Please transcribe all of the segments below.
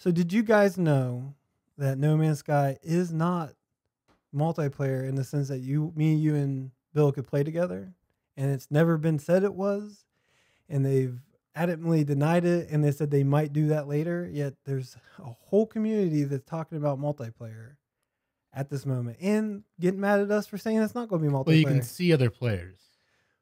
So did you guys know that No Man's Sky is not multiplayer in the sense that me, you, and Bill could play together, and it's never been said it was, and they've adamantly denied it, and they said they might do that later. Yet there's a whole community that's talking about multiplayer at this moment and getting mad at us for saying it's not going to be multiplayer. Well, you can see other players.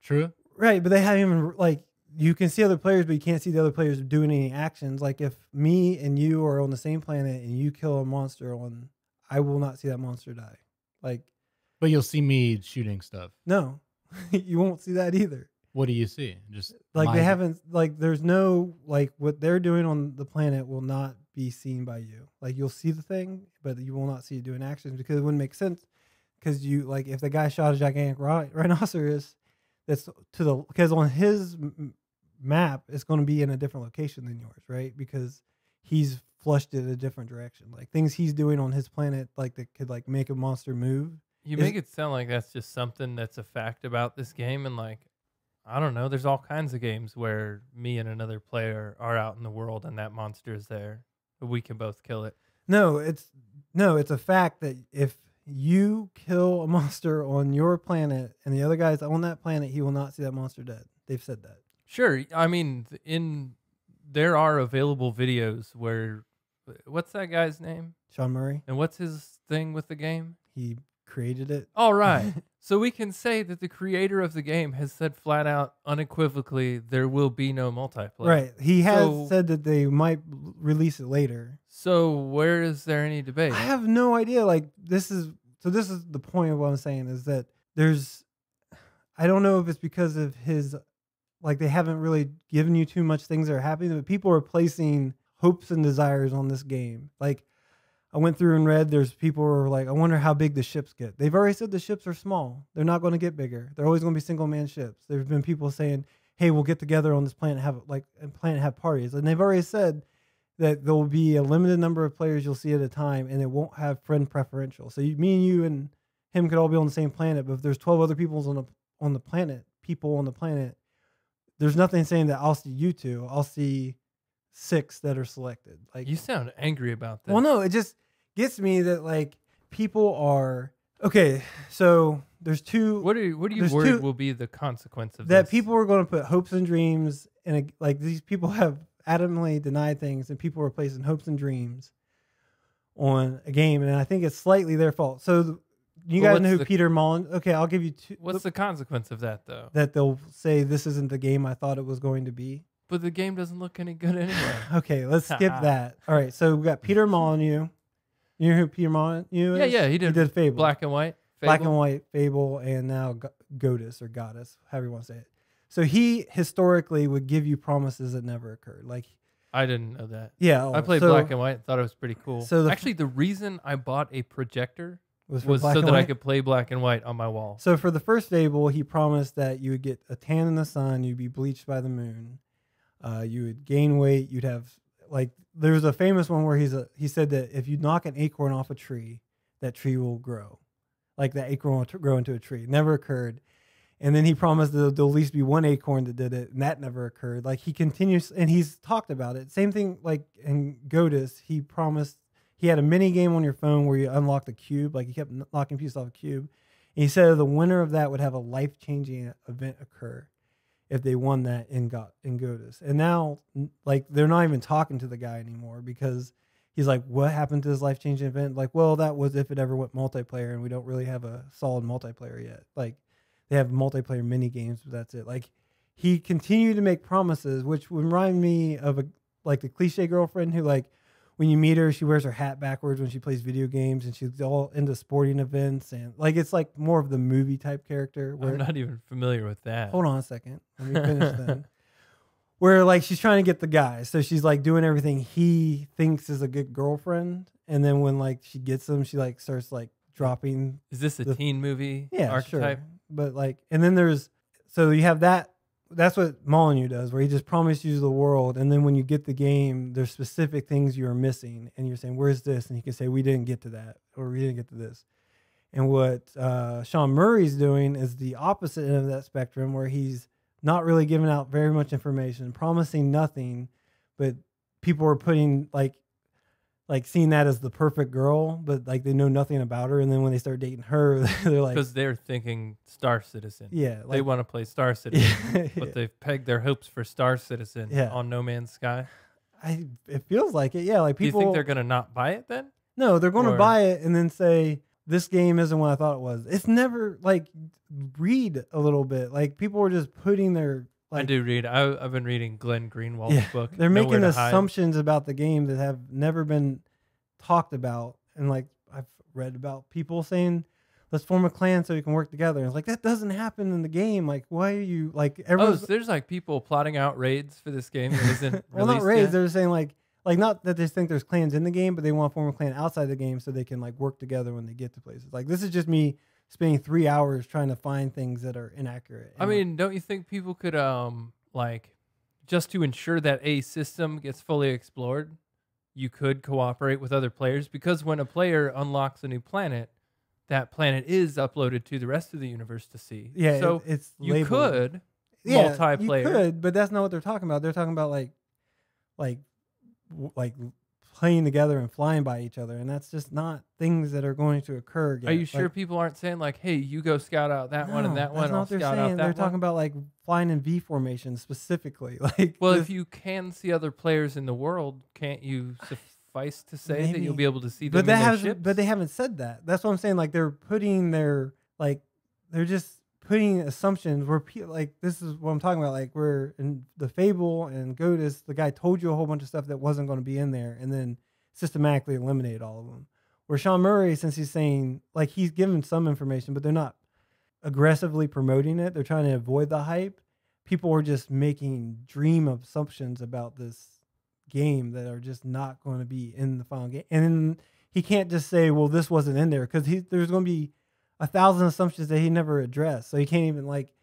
True. Right, but they haven't even like you can see other players, but you can't see the other players doing any actions. Like if me and you are on the same planet and you kill a monster I will not see that monster die. Like, but you'll see me shooting stuff. No, you won't see that either. What do you see? Just like they haven't like there's no like what they're doing on the planet will not be seen by you. Like you'll see the thing, but you will not see it doing actions because it wouldn't make sense. Because you like if the guy shot a gigantic rhinoceros, that's to the because on his map it's going to be in a different location than yours, right? Because he's flushed it a different direction. Like things he's doing on his planet, like that could like make a monster move. You make it sound like that's just something that's a fact about this game, and like I don't know. There's all kinds of games where me and another player are out in the world and that monster is there, but we can both kill it. No, it's a fact that if you kill a monster on your planet and the other guy's on that planet, he will not see that monster dead. They've said that. Sure. I mean, there are available videos where, what's that guy's name? Sean Murray. And what's his thing with the game? He created it. All right. So we can say that the creator of the game has said flat out, unequivocally, there will be no multiplayer. Right. He has said that they might release it later. So where is there any debate? I have no idea. Like this is the point of what I'm saying is that I don't know if it's because of his, like they haven't really given you too much things that are happening, but people are placing hopes and desires on this game. Like I went through and read, there's people who are like, I wonder how big the ships get. They've already said the ships are small. They're not going to get bigger. They're always going to be single man ships. There's been people saying, hey, we'll get together on this planet, have parties. And they've already said that there will be a limited number of players you'll see at a time, and it won't have friend preferential. So me and you and him could all be on the same planet, but if there's 12 other people on the planet, there's nothing saying that I'll see you two. I'll see 6 that are selected. Like you sound angry about that. Well, no, it just gets me that like people are okay. So there's two. What are you worried will be the consequence of that? This? People are going to put hopes and dreams in like these people have adamantly denied things, and people are placing hopes and dreams on a game, and I think it's slightly their fault. So you guys know who Peter Molyneux? Okay, I'll give you 2. What's the consequence of that, though? That they'll say this isn't the game I thought it was going to be. But the game doesn't look any good anyway. Okay, let's skip that. All right, so we got Peter Molyneux. You know who Peter Molyneux is? Yeah, he did Fable. Black and White. Fable. Black and White, Fable, and now Goddess or Goddess, however you want to say it. So he historically would give you promises that never occurred. Like I didn't know that. Yeah, I played Black and White. Thought it was pretty cool. So actually, the reason I bought a projector was so that I could play Black and White on my wall. So for the first Fable, he promised that you would get a tan in the sun, you'd be bleached by the moon, you would gain weight, you'd have like there's a famous one where he said that if you knock an acorn off a tree, that tree will grow. Like that acorn will grow into a tree. It never occurred. And then he promised that there'll at least be one acorn that did it, and that never occurred. Like he continues, and he's talked about it. Same thing like in Goddess, he promised he had a mini game on your phone where you unlocked a cube. Like he kept knocking pieces off a cube. And he said the winner of that would have a life-changing event occur if they won that in Goddess. And now, like they're not even talking to the guy anymore because he's like, what happened to this life-changing event? Like, well, that was if it ever went multiplayer, and we don't really have a solid multiplayer yet. Like, they have multiplayer mini games, but that's it. Like, he continued to make promises, which would remind me of the cliche girlfriend who, like, when you meet her, she wears her hat backwards when she plays video games, and she's all into sporting events, and like it's like more of the movie type character. I'm not even familiar with that. Hold on a second, let me finish then. Where like she's trying to get the guy, so she's like doing everything he thinks is a good girlfriend, and then when like she gets him, she like starts like dropping. Is this a teen movie? Yeah, archetype? Sure. But like, and then so you have that. That's what Molyneux does, where he just promised you the world, and then when you get the game, there's specific things you're missing, and you're saying, "Where's this?" And he can say, "We didn't get to that," or "We didn't get to this." And what Sean Murray's doing is the opposite end of that spectrum, where he's not really giving out very much information, promising nothing, but people are putting like like seeing that as the perfect girl, but like they know nothing about her. And then when they start dating her, they're like, Because they're thinking Star Citizen. yeah, They like, want to play Star Citizen, yeah, but they've pegged their hopes for Star Citizen Yeah. on No Man's Sky. it feels like it. Yeah. Like Do you people, think they're going to not buy it then? no, they're going to or- buy it and then say, this game isn't what I thought it was. It's never like read a little bit. Like people were just putting their, like, I do read. I've been reading Glenn Greenwald's book. they're Nowhere making to Hide. assumptions about the game that have never been talked about. And like I've read about people saying, let's form a clan so we can work together. And it's like, that doesn't happen in the game. Like, why are you like Oh, everyone's so there's like people plotting out raids for this game that isn't well, not released raids. yet? They're saying like not that they think there's clans in the game, but they want to form a clan outside the game so they can like work together when they get to places. Like this is just me spending 3 hours trying to find things that are inaccurate. I mean, don't you think people could like just to ensure that a system gets fully explored, you could cooperate with other players? Because when a player unlocks a new planet, that planet is uploaded to the rest of the universe to see. yeah, So it's you labeled. could Yeah, multiplayer. You could, but that's not what they're talking about. They're talking about like playing together and flying by each other, and that's just not things that are going to occur yet. Are you sure Like, people aren't saying like, "Hey, you go scout out that one and that that's one, not I'll what they're scout saying. out that They're one"? talking about like flying in V formation specifically. Like, Well, this- if you can see other players in the world, can't you suffice to say that Maybe. you'll be able to see them but in that their hasn't. ships? But they haven't said that. That's what I'm saying. Like they're putting their they're just putting assumptions where like this is what I'm talking about. Like where in the Fable and Godus, the guy told you a whole bunch of stuff that wasn't going to be in there, and then systematically eliminated all of them. Where Sean Murray, since he's saying like he's given some information, but they're not aggressively promoting it. They're trying to avoid the hype. People are just making dream assumptions about this game that are just not going to be in the final game. And then he can't just say, well, this wasn't in there, because there's going to be 1,000 assumptions that he never addressed. So he can't even like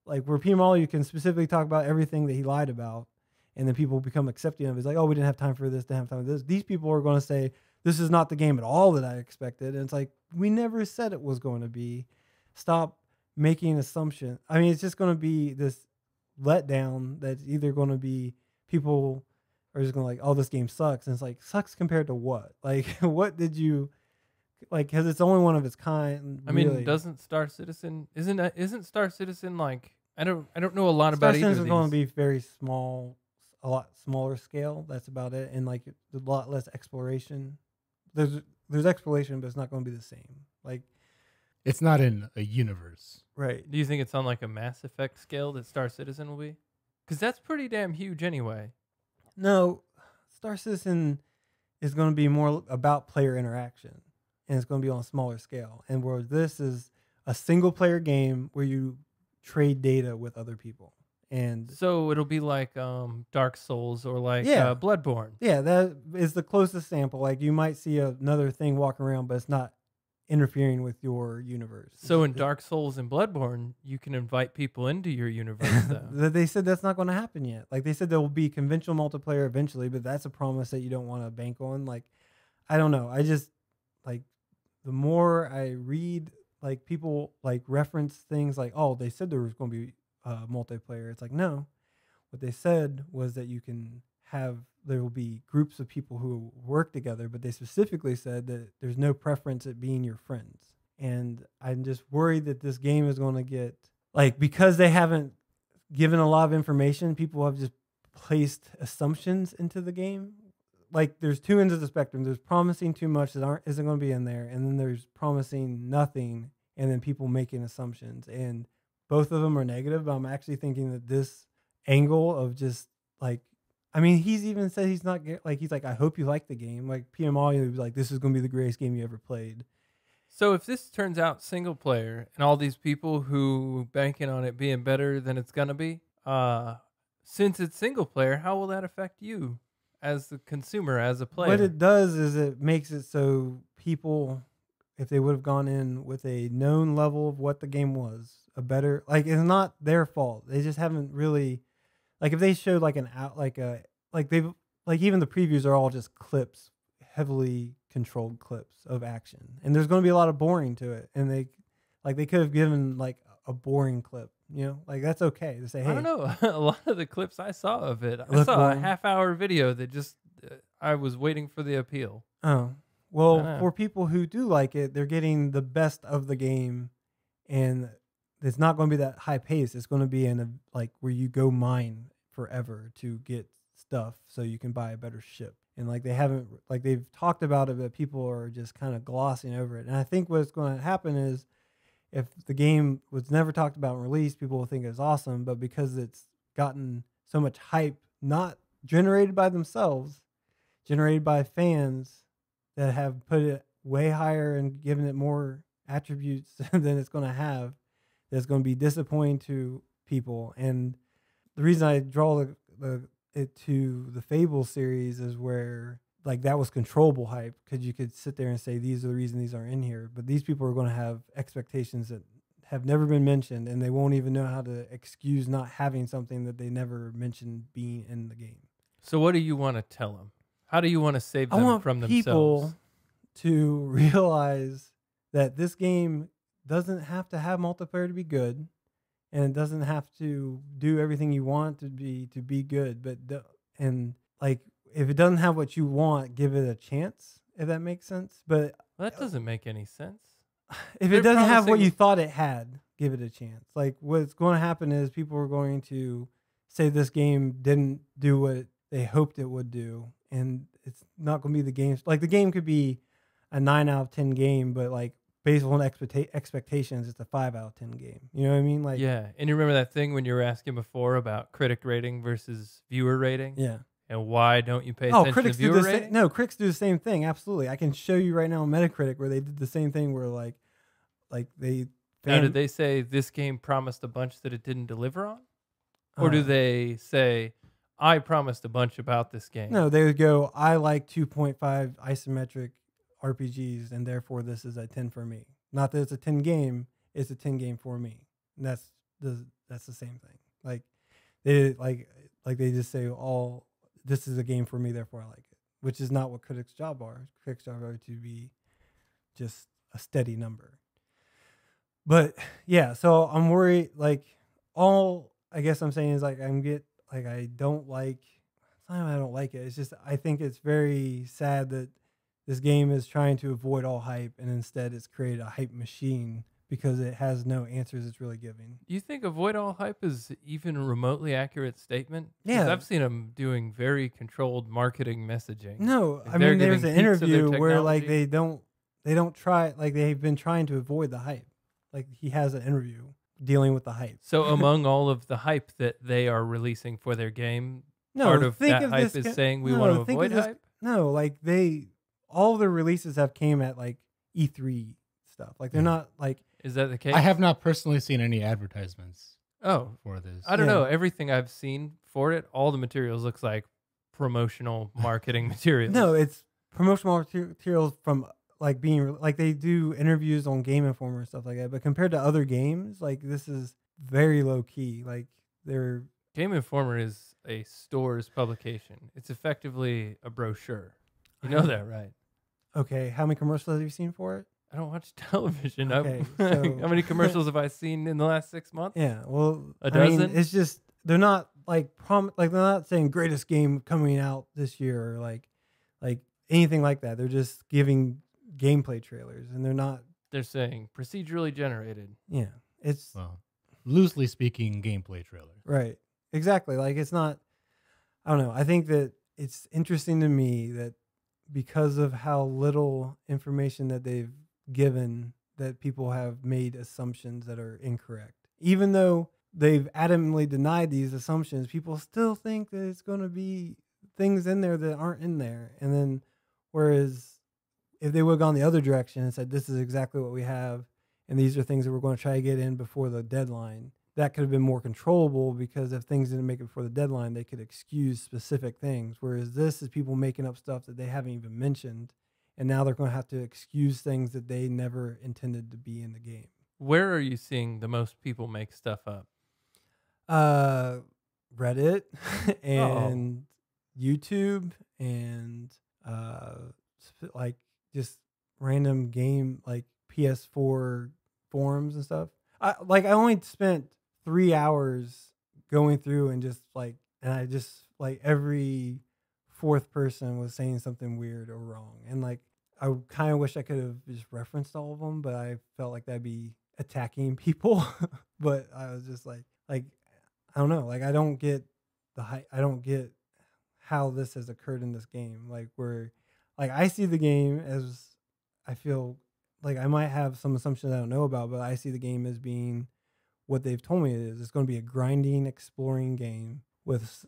where Peter Molyneux can specifically talk about everything that he lied about, and then people become accepting of it. It's like, oh, we didn't have time for this, didn't have time for this. These people are going to say, this is not the game at all that I expected. And it's like, we never said it was going to be. Stop making assumptions. I mean, it's just going to be this letdown that's either going to be people are just going to like, oh, this game sucks. And it's like, sucks compared to what? Like, what did you like? Because it's only one of its kind. I mean, really. doesn't Star Citizen isn't Star Citizen like I don't know a lot Star about either Citizen of is going to these. be very small, a lot smaller scale. That's about it, and like a lot less exploration. There's exploration, but it's not going to be the same. Like, It's not in a universe. right? Do you think it's on like a Mass Effect scale that Star Citizen will be? Because that's pretty damn huge anyway. No, Star Citizen is going to be more about player interaction, and it's going to be on a smaller scale. And where this is a single player game where you trade data with other people. And So it'll be like Dark Souls or like Yeah. Bloodborne. yeah, that is the closest sample. Like you might see another thing walking around, but it's not interfering with your universe. So in It's- Dark Souls and Bloodborne, you can invite people into your universe though. they said that's not going to happen yet. Like they said there will be conventional multiplayer eventually, but that's a promise that you don't want to bank on. Like, I don't know. I just like the more I read, like people like reference things like, oh, they said there was going to be multiplayer. It's like, no, what they said was that you can there will be groups of people who work together, but they specifically said that there's no preference at being your friends. And I'm just worried that this game is going to get like, because they haven't given a lot of information, people have just placed assumptions into the game. Like there's two ends of the spectrum. There's promising too much that isn't going to be in there, and then there's promising nothing, and then people making assumptions. And both of them are negative. But I'm actually thinking that this angle of just like, I mean, he's even said he's not like, he's like, I hope you like the game. Like Peter Molyneux was like, this is going to be the greatest game you ever played. So if this turns out single player and all these people who banking on it being better than it's gonna be, since it's single player, how will that affect you as the consumer, as a player? What it does is it makes it so people, if they would have gone in with a known level of what the game was, a better, like it's not their fault. They just haven't really, like if they showed like they've like even the previews are all just clips, heavily controlled clips of action, and there's going to be a lot of boring to it. And they could have given like a boring clip You know, like that's okay to say, hey, I don't know. A lot of the clips I saw of it, I look saw a more. half-hour video that just I was waiting for the appeal. Oh, I well, know. for people who do like it, they're getting the best of the game, and it's not going to be that high pace. It's going to be in a like where you go mine forever to get stuff so you can buy a better ship. And like they haven't, like they've talked about it, but people are just kind of glossing over it. And I think what's going to happen is if the game was never talked about and released, people will think it's awesome. But because it's gotten so much hype, not generated by themselves, generated by fans that have put it way higher and given it more attributes than it's going to have, that's going to be disappointing to people. And the reason I draw it to the Fable series is where like that was controllable hype because you could sit there and say these are the reason these aren't in here, but these people are going to have expectations that have never been mentioned, and they won't even know how to excuse not having something that they never mentioned being in the game. So what do you want to tell them? How do you want to save I them want from people themselves? to realize that this game doesn't have to have multiplayer to be good, and it doesn't have to do everything you want to be good. But and like if it doesn't have what you want, give it a chance. If that makes sense. But Well, that doesn't make any sense. if They're it doesn't have what promising- you thought it had, give it a chance. Like what's going to happen is people are going to say this game didn't do what they hoped it would do, and it's not going to be the game. Like the game could be a 9 out of 10 game, but like based on expectations, it's a 5 out of 10 game. You know what I mean? Like Yeah, and you remember that thing when you were asking before about critic rating versus viewer rating? yeah. And why don't you pay attention to Critics do viewer the rating? same. No, critics do the same thing. Absolutely, I can show you right now on Metacritic where they did the same thing. Where like they. Now, did they say this game promised a bunch that it didn't deliver on? Or do they say, I promised a bunch about this game? No, they would go, I like 2.5 isometric RPGs, and therefore this is a 10 for me. Not that it's a 10 game, it's a 10 game for me. And that's the same thing. Like they they just say, all this is a game for me, therefore I like it. Which is not what critics' job are. Critics' job are to be just a steady number. But yeah, so I'm worried. Like all I guess I'm saying is like I don't like. It's not that I don't like it. It's just I think it's very sad that this game is trying to avoid all hype, and instead it's created a hype machine because it has no answers it's really giving. Do you think avoid all hype is even a remotely accurate statement? 'Cause Yeah. I've seen them doing very controlled marketing messaging. No, Like I they're mean there's giving an peaks of their interview where like technology. they don't try, like they've been trying to avoid the hype. Like he has an interview dealing with the hype. So among all of the hype that they are releasing for their game, No, part of think that of hype this is saying we want to think of avoid this- hype? No, like all the releases have came at like E3 stuff. Like they're not like Is that the case? I have not personally seen any advertisements Oh, for this. I don't Yeah. know. Everything I've seen for it, all the materials looks like promotional marketing materials. no, it's promotional materials from like being like they do interviews on Game Informer and stuff like that. But compared to other games, like this is very low key. Like they're Game Informer is a store's publication. It's effectively a brochure. You know that, right? okay. How many commercials have you seen for it? I don't watch television. Okay, so- How many commercials have I seen in the last 6 months? Yeah, well, A I mean, dozen? it's just they're not like like they're not saying greatest game coming out this year or like anything like that. They're just giving gameplay trailers, and they're not. They're saying procedurally generated. Yeah, it's Well, loosely speaking, gameplay trailer. right, exactly. Like it's not. I don't know. I think that it's interesting to me that because of how little information that they've given, that people have made assumptions that are incorrect. Even though they've adamantly denied these assumptions, people still think that it's going to be things in there that aren't in there. And then, whereas if they would have gone the other direction and said, this is exactly what we have, and these are things that we're going to try to get in before the deadline, that could have been more controllable, because if things didn't make it before the deadline, they could excuse specific things. Whereas this is people making up stuff that they haven't even mentioned, and now they're going to have to excuse things that they never intended to be in the game. Where are you seeing the most people make stuff up? Reddit and YouTube and like just random game like PS4 forums and stuff. I only spent 3 hours going through and just like, and I just like every fourth person was saying something weird or wrong. And like, I kind of wish I could have just referenced all of them, but I felt like that'd be attacking people. But I was just like, I don't know. Like, I don't get I don't get how this has occurred in this game. Like, where, like, I see the game as, I feel like I might have some assumptions I don't know about, but I see the game as being what they've told me it is. It's going to be a grinding, exploring game with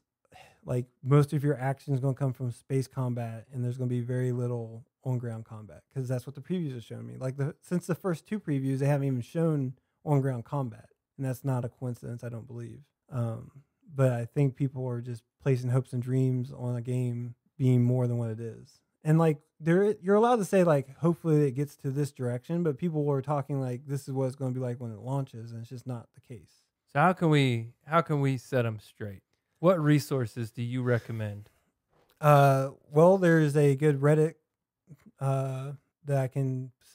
like most of your action is going to come from space combat, and there's going to be very little on ground combat because that's what the previews have shown me. Like since the first two previews, they haven't even shown on ground combat, and that's not a coincidence, I don't believe. But I think people are just placing hopes and dreams on a game being more than what it is. And like you're allowed to say like hopefully it gets to this direction, but people were talking like this is what it's going to be like when it launches, and it's just not the case. So how can we set them straight? What resources do you recommend? Well, there's a good Reddit that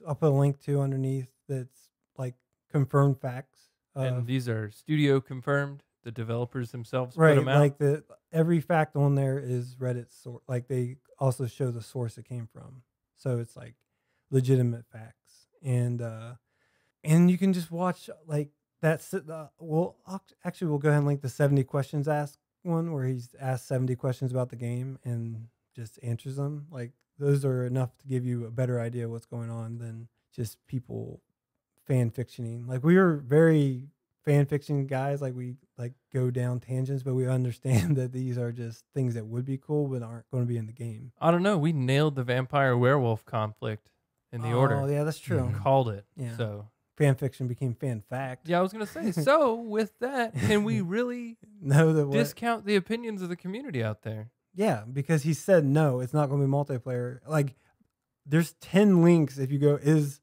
I'll put a link to underneath that's like confirmed facts. And these are studio confirmed. The developers themselves put Right, them out. like every fact on there is Reddit source. Like they also show the source it came from, so it's like legitimate facts. And you can just watch like that's we'll we'll go ahead and link the 70 questions asked one where he's asked 70 questions about the game and just answers them. Like those are enough to give you a better idea of what's going on than just people fan fictioning. Like we were very fan fiction guys, like we like go down tangents, but we understand that these are just things that would be cool but aren't going to be in the game. I don't know. We nailed the vampire werewolf conflict in the order. Oh yeah, that's true. Called it. Yeah. So fan fiction became fan fact. yeah, I was gonna say. So with that, can we really know that discount the opinions of the community out there? Yeah, because he said no, it's not going to be multiplayer. Like there's 10 links. If you go, is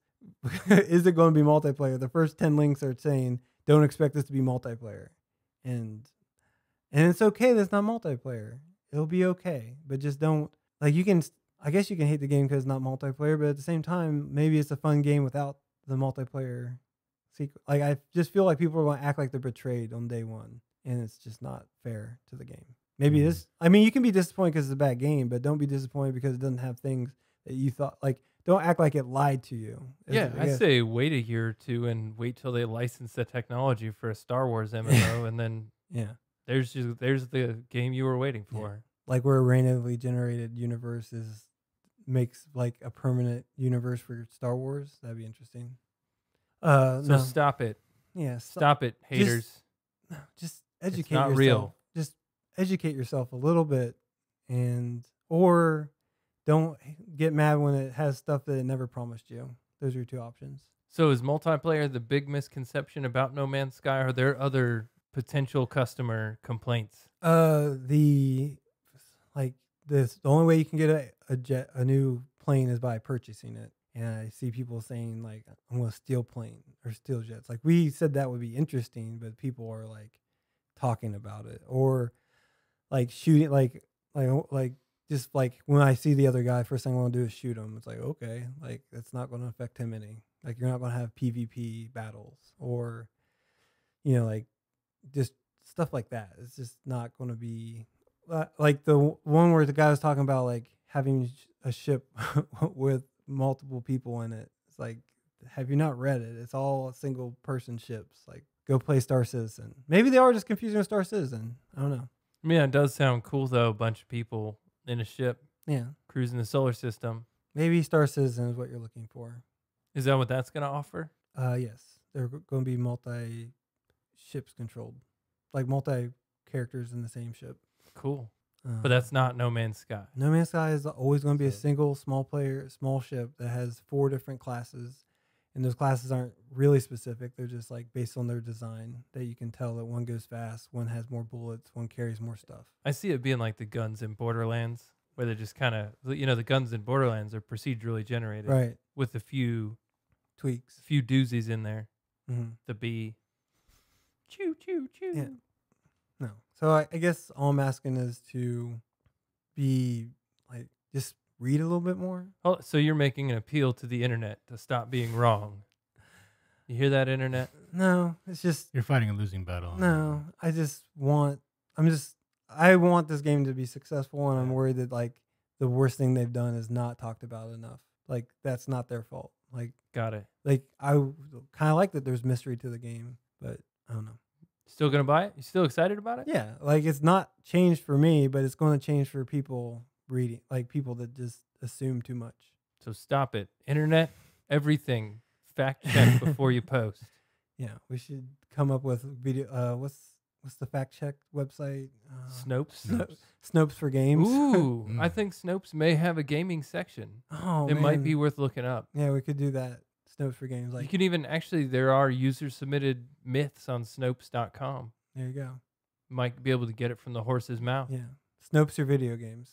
it going to be multiplayer? The first 10 links are saying don't expect this to be multiplayer, and it's okay that's not multiplayer. It'll be okay, but just don't like you can. I guess you can hate the game because it's not multiplayer, but at the same time, maybe it's a fun game without the multiplayer secret. Like I just feel like people are going to act like they're betrayed on day one, and it's just not fair to the game. Maybe it is. I mean, you can be disappointed because it's a bad game, but don't be disappointed because it doesn't have things that you thought like. Don't act like it lied to you. Yeah, I say wait a year or two and wait till they license the technology for a Star Wars MMO, and then there's the game you were waiting for. Yeah. Like where a randomly generated universe makes like a permanent universe for Star Wars. That'd be interesting. So stop it. Yeah, stop it, haters. Just educate it's not yourself. Real. Just educate yourself a little bit, or don't get mad when it has stuff that it never promised you. Those are your two options. So is multiplayer the big misconception about No Man's Sky? Or are there other potential customer complaints? The only way you can get a new plane is by purchasing it. And I see people saying like, I'm going to steal plane or steal jets. Like we said that would be interesting, but people are like talking about it or like shooting, like just like when I see the other guy, first thing I want to do is shoot him. It's like, okay, like that's not going to affect him any. Like you're not going to have PvP battles or, like just stuff like that. It's just not going to be like the one where the guy was talking about like having a ship with multiple people in it. It's like, have you not read it? It's all single person ships. Like go play Star Citizen. Maybe they are just confusing with Star Citizen. I don't know. Yeah, it does sound cool though. A bunch of people in a ship, cruising the solar system. Maybe Star Citizen is what you're looking for. Is that what that's going to offer? Yes, they're going to be multi ships controlled, like multi characters in the same ship. Cool, but that's not No Man's Sky. No Man's Sky is always going to be a single small ship that has 4 different classes, and those classes aren't really specific. They're just like based on their design that you can tell that one goes fast, one has more bullets, one carries more stuff. I see it being like the guns in Borderlands, where they're just kind of, the guns in Borderlands are procedurally generated, right? With a few tweaks, a few doozies in there. Mm-hmm. The bee, choo choo choo. Yeah. No, so I guess all I'm asking is to be like just read a little bit more. Oh, so you're making an appeal to the internet to stop being wrong. You hear that, internet? No, it's just You're fighting a losing battle. on that no. one. I want this game to be successful, and I'm worried that like the worst thing they've done is not talked about enough. Like that's not their fault. Got it. Like I kind of like that there's mystery to the game, but I don't know. Still gonna buy it? You still excited about it? Yeah, like it's not changed for me, but it's going to change for people reading, like people that just assume too much. So stop it, internet. Everything fact check before you post. Yeah, we should come up with video. What's the fact check website? Snopes. Snopes for games. Ooh, I think Snopes may have a gaming section. Oh, It might man. be worth looking up. Yeah, we could do that. Snopes for games. You Like can even actually, there are user submitted myths on Snopes.com. there you go. Might be able to get it from the horse's mouth. Yeah, Snopes or video games.